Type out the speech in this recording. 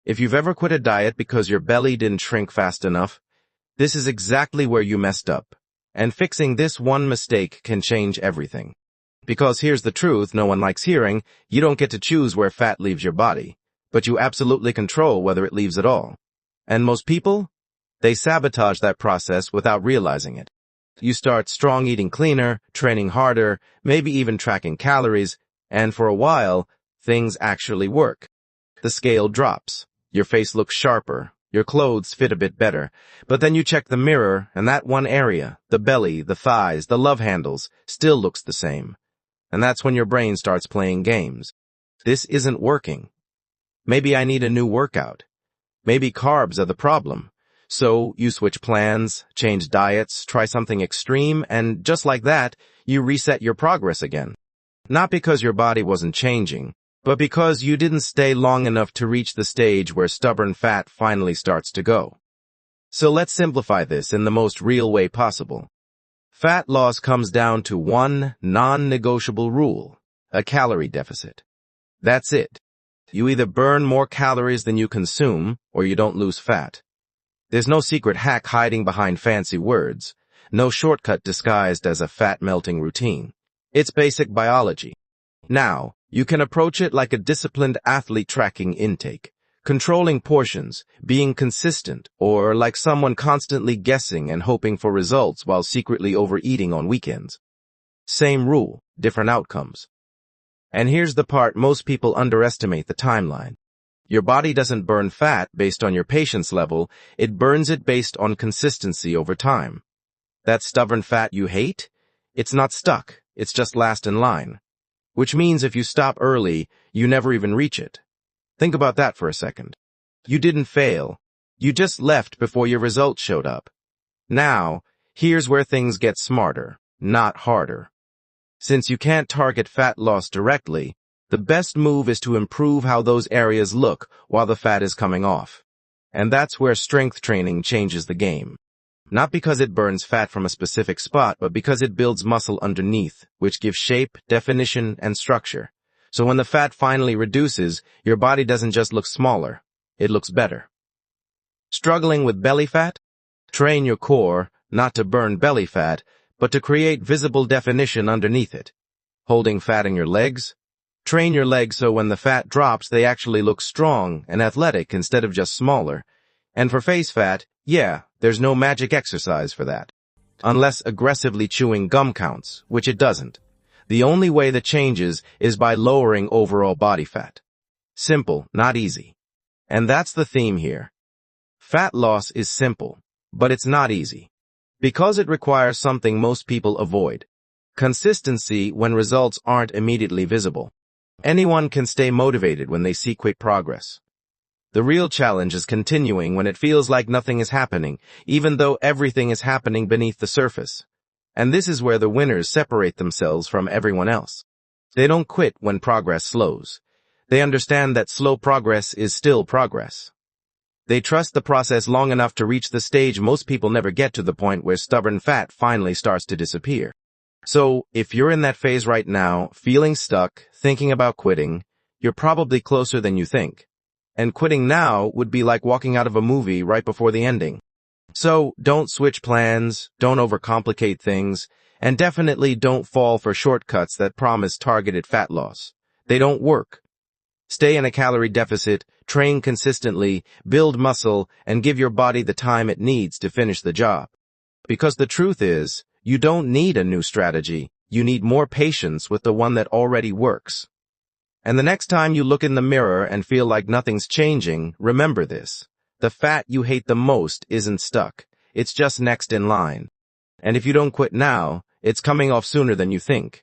If you've ever quit a diet because your belly didn't shrink fast enough, this is exactly where you messed up. And fixing this one mistake can change everything. Because here's the truth no one likes hearing, you don't get to choose where fat leaves your body, but you absolutely control whether it leaves at all. And most people? They sabotage that process without realizing it. You start strong eating cleaner, training harder, maybe even tracking calories, and for a while, things actually work. The scale drops. Your face looks sharper. Your clothes fit a bit better. But then you check the mirror, and that one area, the belly, the thighs, the love handles, still looks the same. And that's when your brain starts playing games. This isn't working. Maybe I need a new workout. Maybe carbs are the problem. So you switch plans, change diets, try something extreme, and just like that, you reset your progress again. Not because your body wasn't changing, but because you didn't stay long enough to reach the stage where stubborn fat finally starts to go. So let's simplify this in the most real way possible. Fat loss comes down to one non-negotiable rule, a calorie deficit. That's it. You either burn more calories than you consume, or you don't lose fat. There's no secret hack hiding behind fancy words, no shortcut disguised as a fat-melting routine. It's basic biology. Now, you can approach it like a disciplined athlete tracking intake, controlling portions, being consistent, or like someone constantly guessing and hoping for results while secretly overeating on weekends. Same rule, different outcomes. And here's the part most people underestimate the timeline. Your body doesn't burn fat based on your patience level, it burns it based on consistency over time. That stubborn fat you hate? It's not stuck, it's just last in line. Which means if you stop early, you never even reach it. Think about that for a second. You didn't fail. You just left before your results showed up. Now, here's where things get smarter, not harder. Since you can't target fat loss directly, the best move is to improve how those areas look while the fat is coming off. And that's where strength training changes the game. Not because it burns fat from a specific spot, but because it builds muscle underneath, which gives shape, definition, and structure. So when the fat finally reduces, your body doesn't just look smaller, it looks better. Struggling with belly fat? Train your core, not to burn belly fat, but to create visible definition underneath it. Holding fat in your legs? Train your legs so when the fat drops, they actually look strong and athletic instead of just smaller. And for face fat, yeah, there's no magic exercise for that. Unless aggressively chewing gum counts, which it doesn't. The only way that changes is by lowering overall body fat. Simple, not easy. And that's the theme here. Fat loss is simple, but it's not easy. Because it requires something most people avoid. Consistency when results aren't immediately visible. Anyone can stay motivated when they see quick progress. The real challenge is continuing when it feels like nothing is happening, even though everything is happening beneath the surface. And this is where the winners separate themselves from everyone else. They don't quit when progress slows. They understand that slow progress is still progress. They trust the process long enough to reach the stage most people never get to, the point where stubborn fat finally starts to disappear. So, if you're in that phase right now, feeling stuck, thinking about quitting, you're probably closer than you think. And quitting now would be like walking out of a movie right before the ending. So, don't switch plans, don't overcomplicate things, and definitely don't fall for shortcuts that promise targeted fat loss. They don't work. Stay in a calorie deficit, train consistently, build muscle, and give your body the time it needs to finish the job. Because the truth is, you don't need a new strategy, you need more patience with the one that already works. And the next time you look in the mirror and feel like nothing's changing, remember this. The fat you hate the most isn't stuck, it's just next in line. And if you don't quit now, it's coming off sooner than you think.